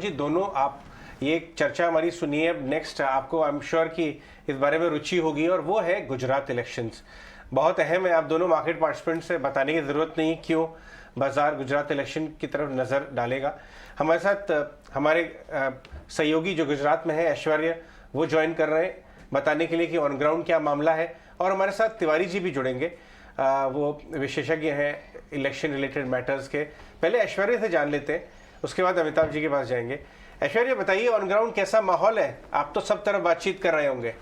जी, दोनों आप ये एक चर्चा हमारी सुनिए। अब नेक्स्ट आपको आई एम श्योर कि इस बारे में रुचि होगी, और वो है गुजरात इलेक्शंस। बहुत अहम है, आप दोनों मार्केट पार्टिसिपेंट से बताने की ज़रूरत नहीं क्यों बाजार गुजरात इलेक्शन की तरफ नज़र डालेगा। हमारे साथ हमारे सहयोगी जो गुजरात में है, ऐश्वर्य, वो ज्वाइन कर रहे हैं बताने के लिए कि ऑन ग्राउंड क्या मामला है। और हमारे साथ तिवारी जी भी जुड़ेंगे, वो विशेषज्ञ हैं इलेक्शन रिलेटेड मैटर्स के। पहले ऐश्वर्य से जान लेते हैं, उसके बाद अमिताभ जी के पास जाएंगे। ऐश्वर्य, बताइए ऑन ग्राउंड कैसा माहौल है? आप तो सब तरफ बातचीत कर रहे होंगे।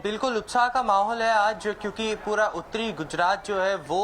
बिल्कुल उत्साह का माहौल है आज, क्योंकि पूरा उत्तरी गुजरात जो है वो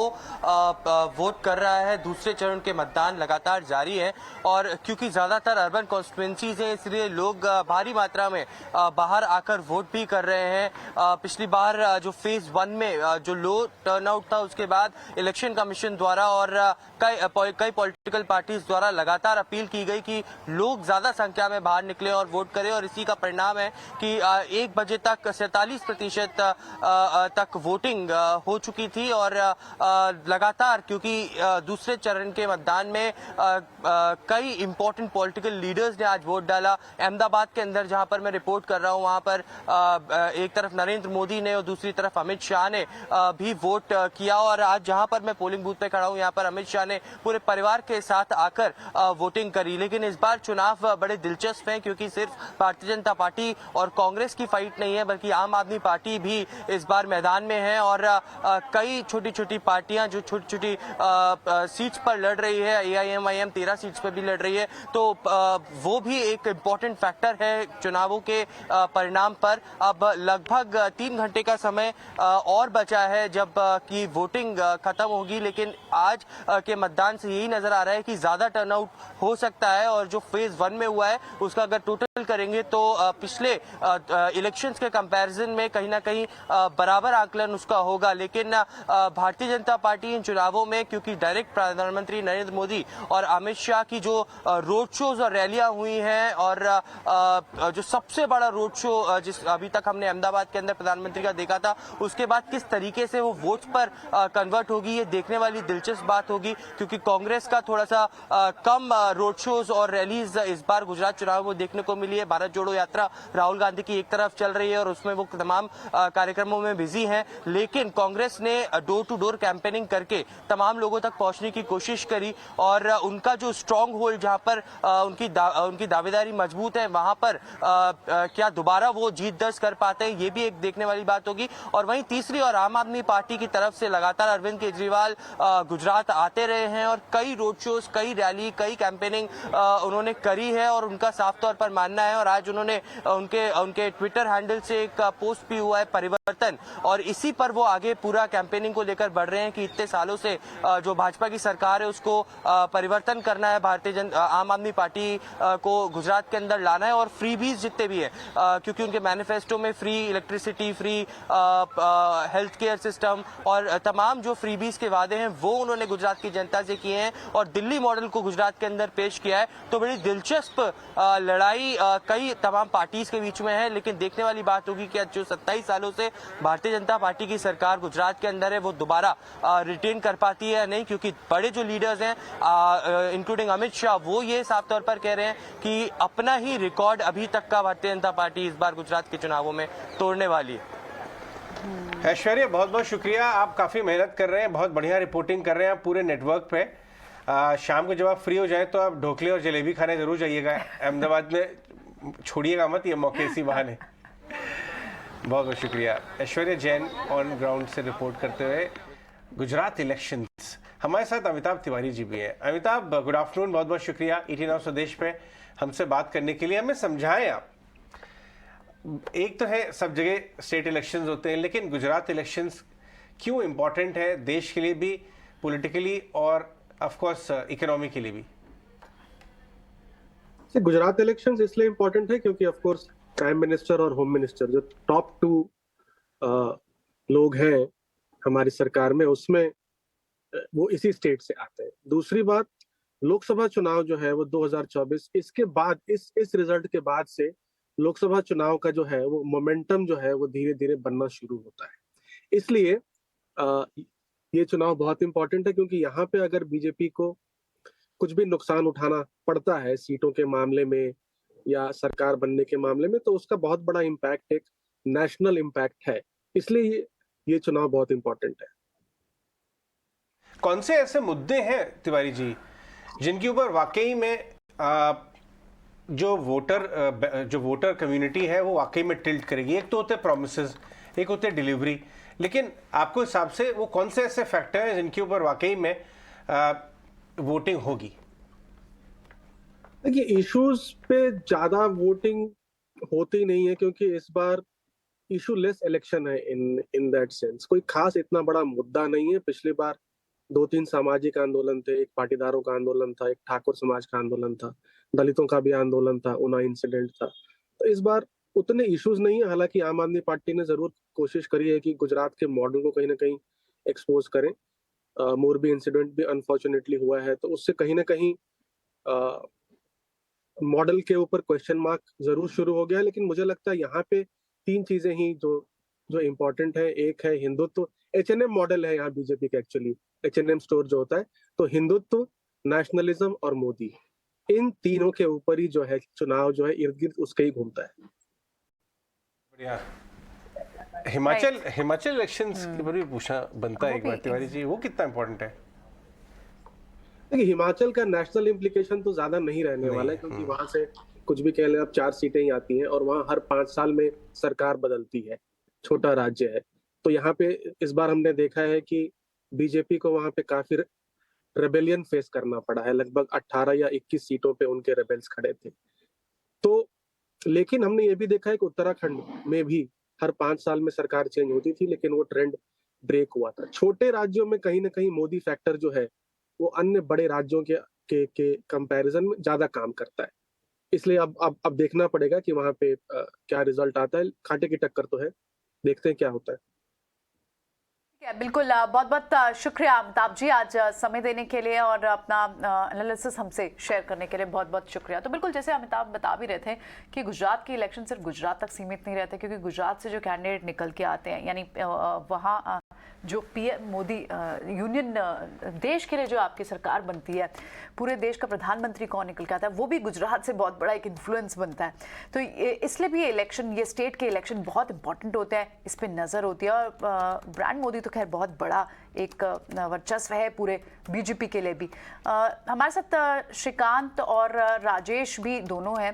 वोट कर रहा है। दूसरे चरण के मतदान लगातार जारी है, और क्योंकि ज़्यादातर अर्बन कॉन्स्टिट्यूंसीज हैं, इसलिए लोग भारी मात्रा में बाहर आकर वोट भी कर रहे हैं। पिछली बार जो फेज 1 में जो लो टर्नआउट था, उसके बाद इलेक्शन कमीशन द्वारा और कई पॉलिटिकल पार्टीज द्वारा लगातार अपील की गई कि लोग ज़्यादा संख्या में बाहर निकले और वोट करें, और इसी का परिणाम है कि 1 बजे तक 47% तक वोटिंग हो चुकी थी। और लगातार, क्योंकि दूसरे चरण के मतदान में कई इंपॉर्टेंट पॉलिटिकल लीडर्स ने आज वोट डाला। अहमदाबाद के अंदर जहां पर मैं रिपोर्ट कर रहा हूं, वहां पर एक तरफ नरेंद्र मोदी ने और दूसरी तरफ अमित शाह ने भी वोट किया। और आज जहां पर मैं पोलिंग बूथ पे खड़ा हूं, यहां पर अमित शाह ने पूरे परिवार के साथ आकर वोटिंग करी। लेकिन इस बार चुनाव बड़े दिलचस्प हैं, क्योंकि सिर्फ भारतीय जनता पार्टी और कांग्रेस की फाइट नहीं है, बल्कि आम आदमी पार्टी भी इस बार मैदान में है। और कई छोटी छोटी पार्टियां जो छोटी छोटी सीट्स पर लड़ रही है, AIMIM 13 सीट्स पर भी लड़ रही है, तो वो भी एक इम्पोर्टेंट फैक्टर है चुनावों के परिणाम पर। अब लगभग 3 घंटे का समय और बचा है जब की वोटिंग खत्म होगी, लेकिन आज के मतदान से यही नजर आ रहा है कि ज्यादा टर्नआउट हो सकता है। और जो फेज 1 में हुआ है, उसका अगर टोटल करेंगे तो पिछले इलेक्शंस के कंपैरिजन में कहीं ना कहीं बराबर आकलन उसका होगा। लेकिन भारतीय जनता पार्टी इन चुनावों में, क्योंकि डायरेक्ट प्रधानमंत्री नरेंद्र मोदी और अमित शाह की जो रोड शोज और रैलियां हुई हैं, और जो सबसे बड़ा रोड शो जिस अभी तक हमने अहमदाबाद के अंदर प्रधानमंत्री का देखा था, उसके बाद किस तरीके से वो वोट पर कन्वर्ट होगी, ये देखने वाली दिलचस्प बात होगी। क्योंकि कांग्रेस का थोड़ा सा कम रोड शोज और रैलीज इस बार गुजरात चुनाव में देखने को मिली है। भारत जोड़ो यात्रा राहुल गांधी की एक तरफ चल रही है और उसमें वो तमाम कार्यक्रमों में बिजी हैं, लेकिन कांग्रेस ने डोर टू डोर कैंपेनिंग करके तमाम लोगों तक पहुंचने की कोशिश करी। और उनका जो स्ट्रांग होल्ड, जहां पर उनकी दावेदारी मजबूत है, वहां पर क्या दोबारा वो जीत दर्ज कर पाते हैं, ये भी एक देखने वाली बात होगी। और वहीं तीसरी और आम आदमी पार्टी की तरफ से लगातार अरविंद केजरीवाल गुजरात आते रहे हैं, और कई रोड शोज, कई रैली, कई कैंपेनिंग उन्होंने करी है। और उनका साफ तौर पर मानना है, और आज उन्होंने उनके ट्विटर हैंडल से एक पोस्ट भी हुआ है, परिवर्तन, और इसी पर वो आगे पूरा कैंपेनिंग को लेकर बढ़ रहे हैं कि इतने सालों से जो भाजपा की सरकार है उसको परिवर्तन करना है, आम आदमी पार्टी को गुजरात के अंदर लाना है, और फ्रीबीज जितने भी है, क्योंकि उनके मैनिफेस्टो में free electricity, free health care system और तमाम जो फ्रीबीज के वादे हैं वो उन्होंने गुजरात की जनता से किए हैं, और दिल्ली मॉडल को गुजरात के अंदर पेश किया है। तो बड़ी दिलचस्प लड़ाई कई तमाम पार्टीज के बीच में है। लेकिन देखने वाली बात होगी कि जो 27 सालों से भारतीय जनता पार्टी की सरकार गुजरात के अंदर है, वो दोबारा रिटेन कर पाती है या नहीं, क्योंकि बड़े जो लीडर्स हैं इंक्लूडिंग अमित शाह, वो ये साफ तौर पर कह रहे हैं कि अपना ही रिकॉर्ड अभी तक का भारतीय जनता पार्टी इस बार गुजरात के चुनावों में तोड़ने वाली है। ऐश्वर्या, बहुत बहुत शुक्रिया, आप काफ़ी मेहनत कर रहे हैं, बहुत बढ़िया रिपोर्टिंग कर रहे हैं आप पूरे नेटवर्क पे। शाम को जब आप फ्री हो जाएं तो आप ढोकले और जलेबी खाने जरूर जाइएगा अहमदाबाद में, छोड़िएगा मत ये मौके इसी बहाने। बहुत बहुत शुक्रिया। ऐश्वर्या जैन ऑन ग्राउंड से रिपोर्ट करते हुए गुजरात इलेक्शंस। हमारे साथ अमिताभ तिवारी जी भी हैं। अमिताभ, गुड आफ्टरनून, बहुत बहुत शुक्रिया ET नाउ स्वदेश पे हमसे बात करने के लिए। हमें समझाएं आप, एक तो है सब जगह स्टेट इलेक्शंस होते हैं, लेकिन गुजरात इलेक्शंस क्यों इंपॉर्टेंट है देश के लिए भी, पॉलिटिकली और ऑफ कोर्स इकोनॉमी के लिए भी? गुजरात इलेक्शंस इसलिए इंपॉर्टेंट है क्योंकि ऑफ कोर्स प्राइम मिनिस्टर और होम मिनिस्टर जो टॉप 2 लोग हैं हमारी सरकार में, उसमें वो इसी स्टेट से आते हैं। दूसरी बात, लोकसभा चुनाव जो है वो 2024, इसके बाद इस रिजल्ट के बाद से लोकसभा चुनाव का जो है वो मोमेंटम जो है वो धीरे धीरे बनना शुरू होता है। इसलिए ये चुनाव बहुत इंपॉर्टेंट है, क्योंकि यहाँ पे अगर बीजेपी को कुछ भी नुकसान उठाना पड़ता है सीटों के मामले में या सरकार बनने के मामले में, तो उसका बहुत बड़ा इम्पैक्ट एक नेशनल इम्पैक्ट है। इसलिए ये चुनाव बहुत इंपॉर्टेंट है। कौन से ऐसे मुद्दे हैं तिवारी जी जिनके ऊपर वाकई में जो वोटर कम्युनिटी है वो वाकई में टिल्ट करेगी? एक तो होते प्रोमिसेस, एक होते डिलीवरी, लेकिन आपको हिसाब से वो कौन से ऐसे फैक्टर हैं जिनके ऊपर वाकई में वोटिंग होगी? देखिए, इश्यूज पे ज्यादा वोटिंग होती नहीं है क्योंकि इस बार इशू लेस इलेक्शन है। इन दैट सेंस कोई खास इतना बड़ा मुद्दा नहीं है। पिछली बार 2-3 सामाजिक आंदोलन थे, एक पाटीदारों का आंदोलन था, एक ठाकुर समाज का आंदोलन था, दलितों का भी आंदोलन था, ऊना इंसिडेंट था। तो इस बार उतने इश्यूज नहीं है। हालांकि आम आदमी पार्टी ने जरूर कोशिश करी है कि गुजरात के मॉडल को कहीं ना कहीं एक्सपोज करें। मोरबी इंसिडेंट भी अनफॉर्चुनेटली हुआ है, तो उससे कहीं ना कहीं मॉडल के ऊपर क्वेश्चन मार्क जरूर शुरू हो गया है। लेकिन मुझे लगता है यहाँ पे 3 चीजें ही जो इम्पोर्टेंट है। एक है हिंदुत्व, H&M मॉडल है यहाँ बीजेपी का एक्चुअली, H&M स्टोर जो होता है। तो हिंदुत्व, नेशनलिज्म और मोदी, इन तीनों के ऊपर ही जो है चुनाव जो है इर्द गिर्द उसके ही घूमता है। बढ़िया। हिमाचल इलेक्शंस के ऊपर भी पूछना बनता है एक बार तिवारी जी, वो कितना इंपॉर्टेंट है? देखिए, हिमाचल का नेशनल इम्प्लीकेशन तो ज्यादा नहीं रहने वाला है क्योंकि वहां से कुछ भी कह लें अब 4 सीटें ही आती हैं और वहां हर 5 साल में सरकार बदलती है, छोटा राज्य है। तो यहाँ पे इस बार हमने देखा है कि बीजेपी को वहां पे काफी रेबेलियन फेस करना पड़ा है। लगभग 18 या 21 सीटों पे उनके रेबेल्स खड़े थे। तो लेकिन हमने ये भी देखा है कि उत्तराखंड में भी हर 5 साल में सरकार चेंज होती थी, लेकिन वो ट्रेंड ब्रेक हुआ था। छोटे राज्यों में कहीं ना कहीं मोदी फैक्टर जो है वो अन्य बड़े राज्यों के कंपैरिजन में ज्यादा काम करता है। इसलिए अब देखना पड़ेगा कि वहां पे क्या रिजल्ट आता है। कांटे की टक्कर तो है, देखते हैं क्या होता है। बिल्कुल, बहुत बहुत शुक्रिया अमिताभ जी आज समय देने के लिए और अपना एनालिसिस हमसे शेयर करने के लिए बहुत बहुत शुक्रिया। तो बिल्कुल जैसे अमिताभ बता भी रहे थे कि गुजरात की इलेक्शन सिर्फ गुजरात तक सीमित नहीं रहते, क्योंकि गुजरात से जो कैंडिडेट निकल के आते हैं, यानी वहाँ जो पीएम मोदी यूनियन देश के लिए जो आपकी सरकार बनती है, पूरे देश का प्रधानमंत्री कौन निकल के आता है, वो भी गुजरात से बहुत बड़ा एक इन्फ्लुएंस बनता है। तो इसलिए भी ये इलेक्शन, ये स्टेट के इलेक्शन बहुत इंपॉर्टेंट होते हैं, इस पर नज़र होती है। और ब्रांड मोदी तो खैर बहुत बड़ा एक वर्चस्व है पूरे बीजेपी के लिए भी। हमारे साथ श्रीकांत और राजेश भी दोनों हैं।